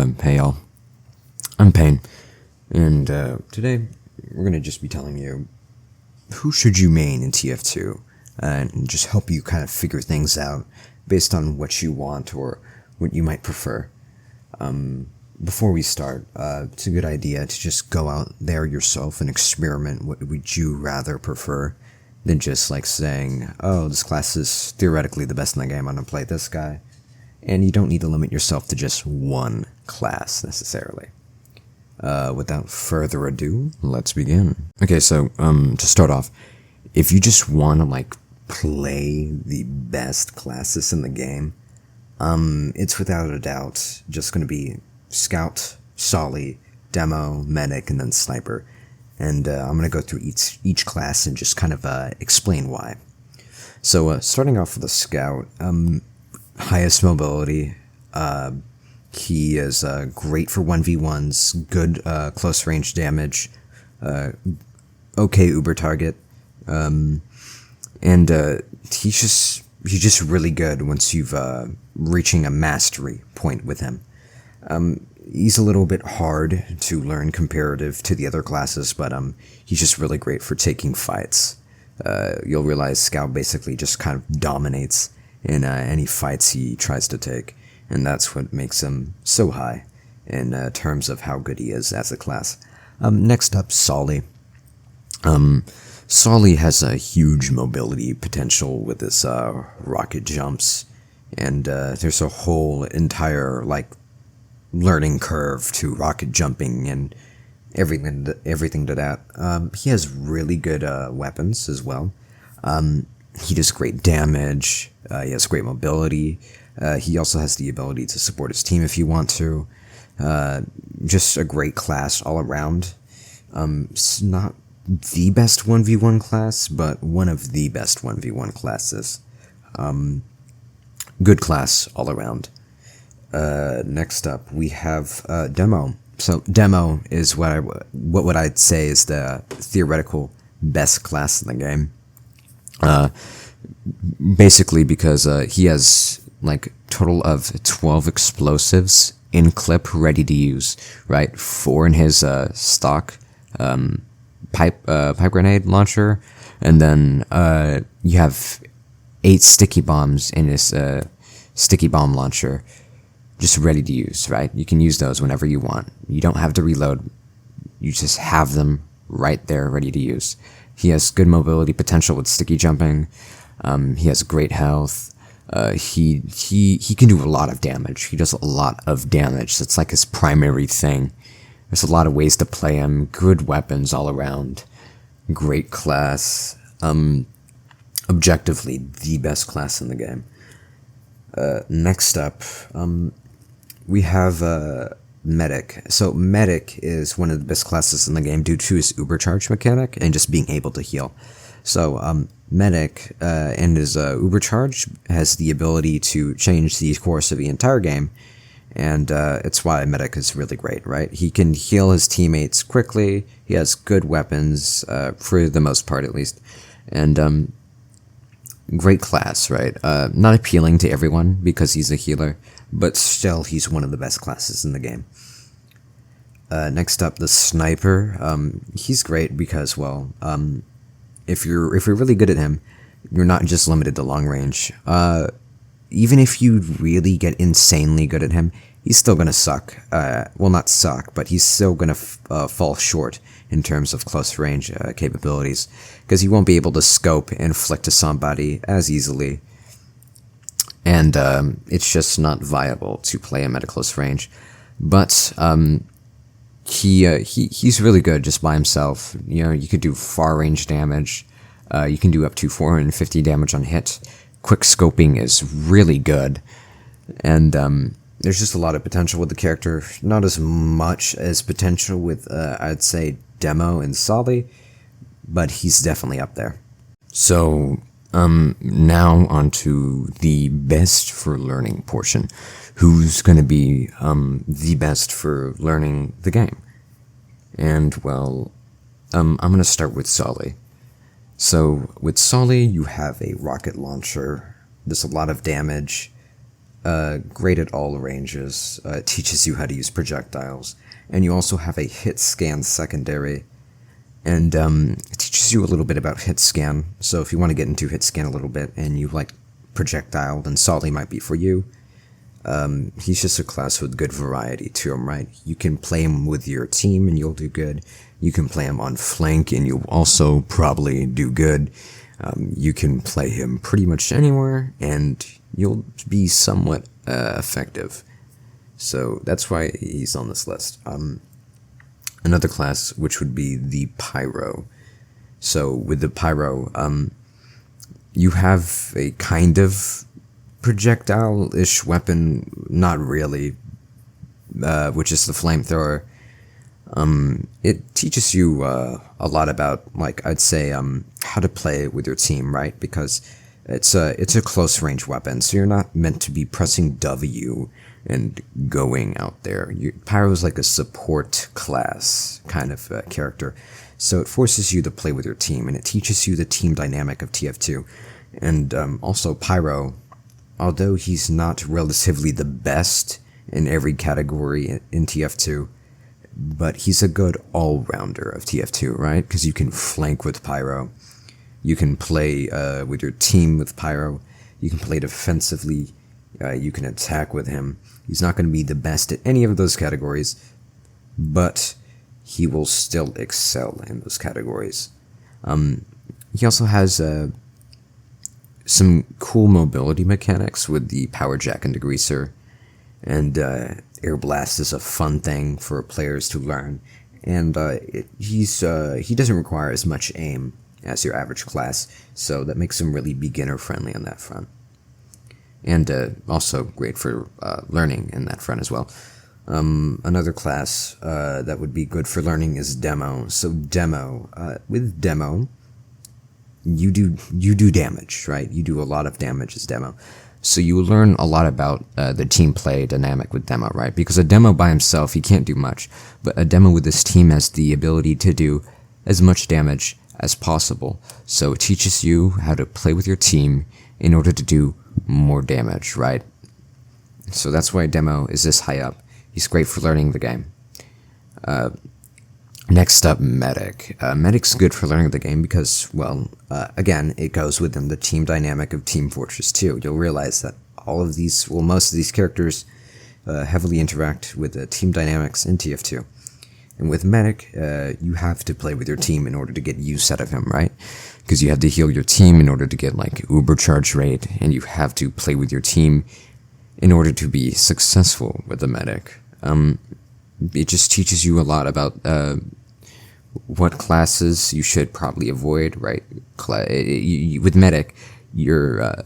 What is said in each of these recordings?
Hey y'all, I'm Payne, and today we're gonna just be telling you who should you main in TF2, and just help you kind of figure things out based on what you want or what you might prefer. Before we start, it's a good idea to just go out there yourself and experiment. What would you rather prefer than just like saying, oh, this class is theoretically the best in the game, I'm gonna play this guy. And you don't need to limit yourself to just one class, necessarily. Without further ado, let's begin. Okay, so, to start off, if you just want to, like, play the best classes in the game, it's without a doubt just going to be Scout, Solly, Demo, Medic, and then Sniper. And I'm going to go through each class and just kind of explain why. So, starting off with the Scout, highest mobility. He is great for 1v1s, good close range damage, okay uber target, and he's just really good once you've reaching a mastery point with him. He's a little bit hard to learn comparative to the other classes, but he's just really great for taking fights. You'll realize Scout basically just kind of dominates in any fights he tries to take, and that's what makes him so high in terms of how good he is as a class. Next up, Solly. Solly has a huge mobility potential with his rocket jumps, and there's a whole entire like learning curve to rocket jumping and everything to that. He has really good weapons as well. He does great damage, he has great mobility, he also has the ability to support his team if you want to. Just a great class all around. It's not the best 1v1 class, but one of the best 1v1 classes. Good class all around. Next up, we have Demo. So Demo is what would I'd say is the theoretical best class in the game. Basically because he has like total of 12 explosives in clip ready to use, right? 4 in his stock pipe grenade launcher, and then you have 8 sticky bombs in his sticky bomb launcher, just ready to use, right? You can use those whenever you want. You don't have to reload. You just have them right there ready to use. He has good mobility potential with sticky jumping. He has great health. He can do a lot of damage. He does a lot of damage. That's like his primary thing. There's a lot of ways to play him. Good weapons all around. Great class. Objectively, the best class in the game. Next up, we have Medic. So Medic is one of the best classes in the game due to his Ubercharge mechanic and just being able to heal. So Medic and his Ubercharge has the ability to change the course of the entire game, and it's why Medic is really great, right? He can heal his teammates quickly, he has good weapons, for the most part at least, and great class, right? Not appealing to everyone because he's a healer, but still he's one of the best classes in the game. Next up, the Sniper. He's great because, well, if you're really good at him, you're not just limited to long range. Even if you really get insanely good at him, he's still gonna suck. Well, not suck, but he's still gonna fall short in terms of close range capabilities, because he won't be able to scope and flick to somebody as easily, and it's just not viable to play him at a close range. But he's really good just by himself. You know, you could do far range damage. You can do up to 450 damage on hit. Quick scoping is really good, and there's just a lot of potential with the character. Not as much as potential with I'd say Demo and Solly, but he's definitely up there. So now onto the best for learning portion. Who's going to be the best for learning the game? And, well, I'm going to start with Solly. So, with Solly, you have a rocket launcher. There's a lot of damage. great at all ranges. It teaches you how to use projectiles. And you also have a hit scan secondary. And it teaches you a little bit about hit scan. So if you want to get into hit scan a little bit and you like projectile, then Solly might be for you. He's just a class with good variety to him, right? You can play him with your team and you'll do good. You can play him on flank and you'll also probably do good. You can play him pretty much anywhere and you'll be somewhat effective. So that's why he's on this list. Another class, which would be the Pyro. So with the Pyro, you have a kind of projectile-ish weapon, not really, which is the flamethrower. It teaches you a lot about, like, I'd say, how to play with your team, right? Because it's a close-range weapon, so you're not meant to be pressing W and going out there. Pyro is like a support class kind of character, so it forces you to play with your team, and it teaches you the team dynamic of TF2. And also Pyro, although he's not relatively the best in every category in TF2, but he's a good all-rounder of TF2, right? Because you can flank with Pyro, you can play with your team with Pyro, you can play defensively, you can attack with him. He's not going to be the best at any of those categories, but he will still excel in those categories. He also has some cool mobility mechanics with the Power Jack and Degreaser, and Air Blast is a fun thing for players to learn, and he doesn't require as much aim as your average class, so that makes him really beginner friendly on that front. And also great for learning in that front as well. Another class that would be good for learning is Demo. So Demo, with Demo, you do damage, right? You do a lot of damage as Demo. So you will learn a lot about the team play dynamic with Demo, right? Because a Demo by himself, he can't do much. But a Demo with his team has the ability to do as much damage as possible. So it teaches you how to play with your team in order to do more damage, right? So that's why Demo is this high up. He's great for learning the game. Next up, Medic. Medic's good for learning the game because, well, again, it goes within the team dynamic of Team Fortress 2. You'll realize that most of these characters heavily interact with the team dynamics in TF2. And with Medic, you have to play with your team in order to get use out of him, right? Because you have to heal your team in order to get, like, uber charge rate, and you have to play with your team in order to be successful with the Medic. It just teaches you a lot about what classes you should probably avoid, right? With Medic, you're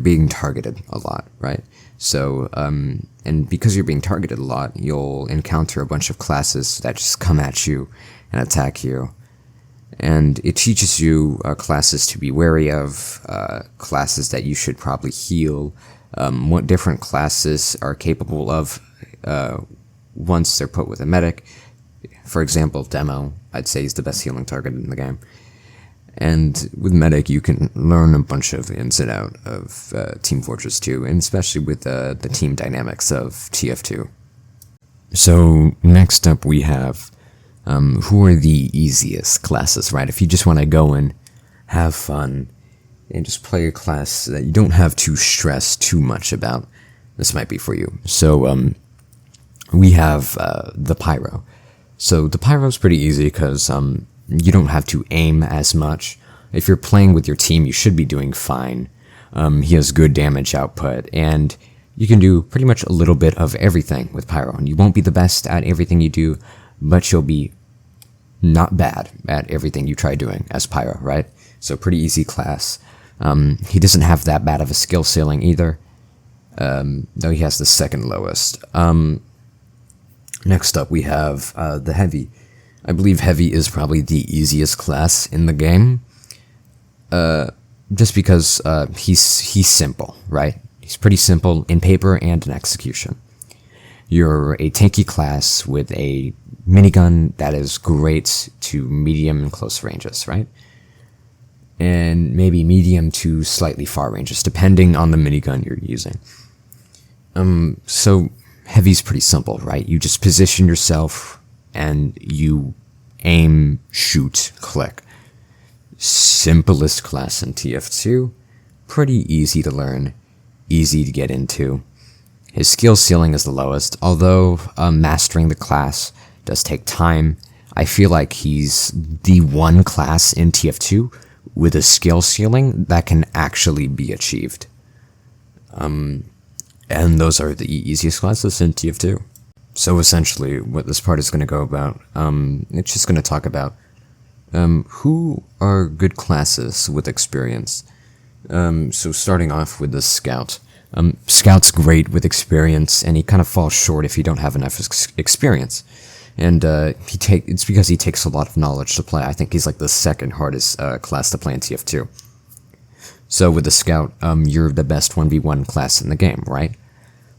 being targeted a lot, right? So, and because you're being targeted a lot, you'll encounter a bunch of classes that just come at you and attack you. And it teaches you classes to be wary of, classes that you should probably heal, what different classes are capable of once they're put with a medic. For example, Demo, I'd say, is the best healing target in the game. And with Medic, you can learn a bunch of ins and outs of Team Fortress 2, and especially with the team dynamics of TF2. So next up we have who are the easiest classes, right? If you just want to go and have fun and just play a class that you don't have to stress too much about, this might be for you. So we have the Pyro. So the Pyro is pretty easy because you don't have to aim as much. If you're playing with your team, you should be doing fine. He has good damage output, and you can do pretty much a little bit of everything with Pyro. And you won't be the best at everything you do, but you'll be not bad at everything you try doing as Pyro, right? So pretty easy class. He doesn't have that bad of a skill ceiling either, though he has the second lowest. Next up we have the Heavy. I believe Heavy is probably the easiest class in the game, just because he's simple, right? He's pretty simple in paper and in execution. You're a tanky class with a minigun that is great to medium and close ranges, right? And maybe medium to slightly far ranges, depending on the minigun you're using. So heavy's pretty simple, right? You just position yourself and you aim, shoot, click. Simplest class in TF2. Pretty easy to learn, easy to get into. His skill ceiling is the lowest, although mastering the class does take time. I feel like he's the one class in TF2 with a skill ceiling that can actually be achieved. And those are the easiest classes in TF2. So essentially, what this part is going to go about, it's just going to talk about who are good classes with experience. So starting off with the Scout. Scout's great with experience, and he kind of falls short if you don't have enough experience. And it's because he takes a lot of knowledge to play. I think he's like the second hardest class to play in TF2. So with the Scout, you're the best 1v1 class in the game, right?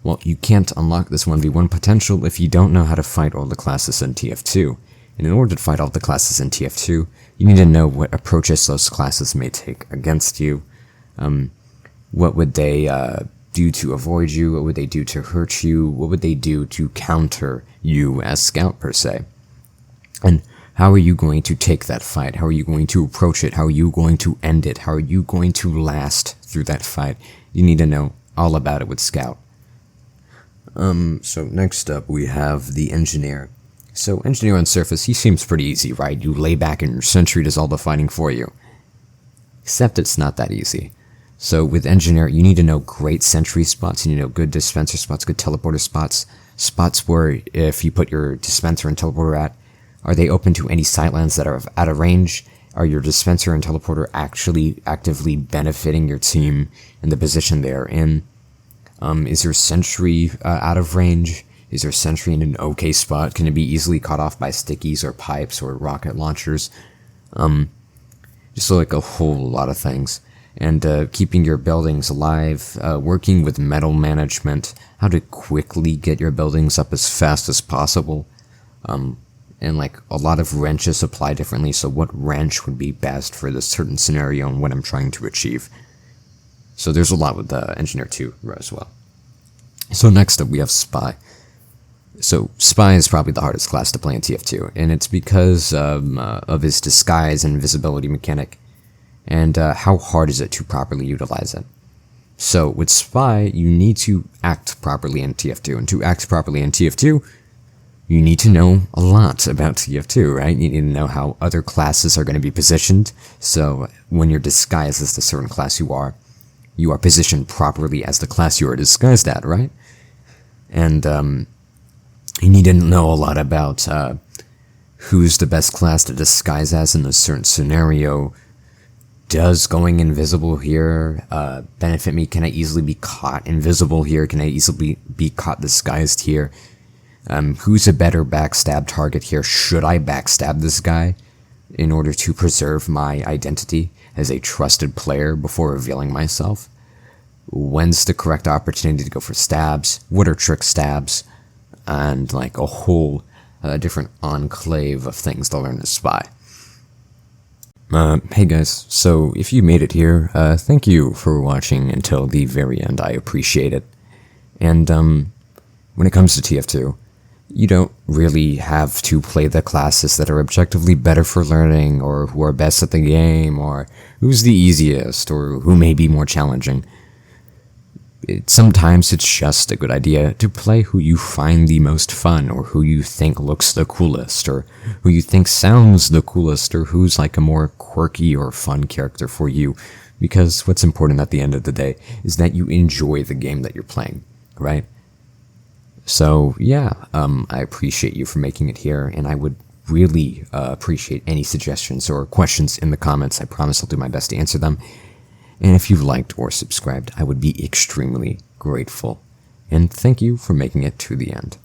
Well, you can't unlock this 1v1 potential if you don't know how to fight all the classes in TF2. And in order to fight all the classes in TF2, you need to know what approaches those classes may take against you. What would they do to avoid you? What would they do to hurt you? What would they do to counter you as Scout, per se? And how are you going to take that fight? How are you going to approach it? How are you going to end it? How are you going to last through that fight? You need to know all about it with Scout. So next up we have the Engineer. So Engineer on surface, he seems pretty easy, right? You lay back and your sentry does all the fighting for you. Except it's not that easy. So with Engineer, you need to know great sentry spots, you need to know good dispenser spots, good teleporter spots, spots where if you put your dispenser and teleporter at, are they open to any sightlands that are out of range? Are your dispenser and teleporter actually actively benefiting your team in the position they're in? Is your sentry out of range? Is your sentry in an okay spot? Can it be easily caught off by stickies or pipes or rocket launchers? Just like a whole lot of things. And keeping your buildings alive, working with metal management, how to quickly get your buildings up as fast as possible. And like a lot of wrenches apply differently, so what wrench would be best for this certain scenario and what I'm trying to achieve. So there's a lot with the Engineer 2 as well. So next up we have Spy. So Spy is probably the hardest class to play in TF2, and it's because of his disguise and invisibility mechanic, and how hard is it to properly utilize it. So with Spy, you need to act properly in TF2, and to act properly in TF2, you need to know a lot about TF2, right? You need to know how other classes are going to be positioned, so when you're disguised as the certain class you are positioned properly as the class you are disguised at, right? And you need to know a lot about who's the best class to disguise as in a certain scenario. Does going invisible here benefit me? Can I easily be caught invisible here? Can I easily be caught disguised here? Who's a better backstab target here? Should I backstab this guy in order to preserve my identity as a trusted player before revealing myself? When's the correct opportunity to go for stabs? What are trick stabs? And like a whole different enclave of things to learn as Spy. Hey guys, so if you made it here, thank you for watching until the very end. I appreciate it. And when it comes to TF2, you don't really have to play the classes that are objectively better for learning, or who are best at the game, or who's the easiest, or who may be more challenging. Sometimes it's just a good idea to play who you find the most fun, or who you think looks the coolest, or who you think sounds the coolest, or who's like a more quirky or fun character for you, because what's important at the end of the day is that you enjoy the game that you're playing, right? So yeah, I appreciate you for making it here, and I would really appreciate any suggestions or questions in the comments. I promise I'll do my best to answer them. And if you've liked or subscribed, I would be extremely grateful. And thank you for making it to the end.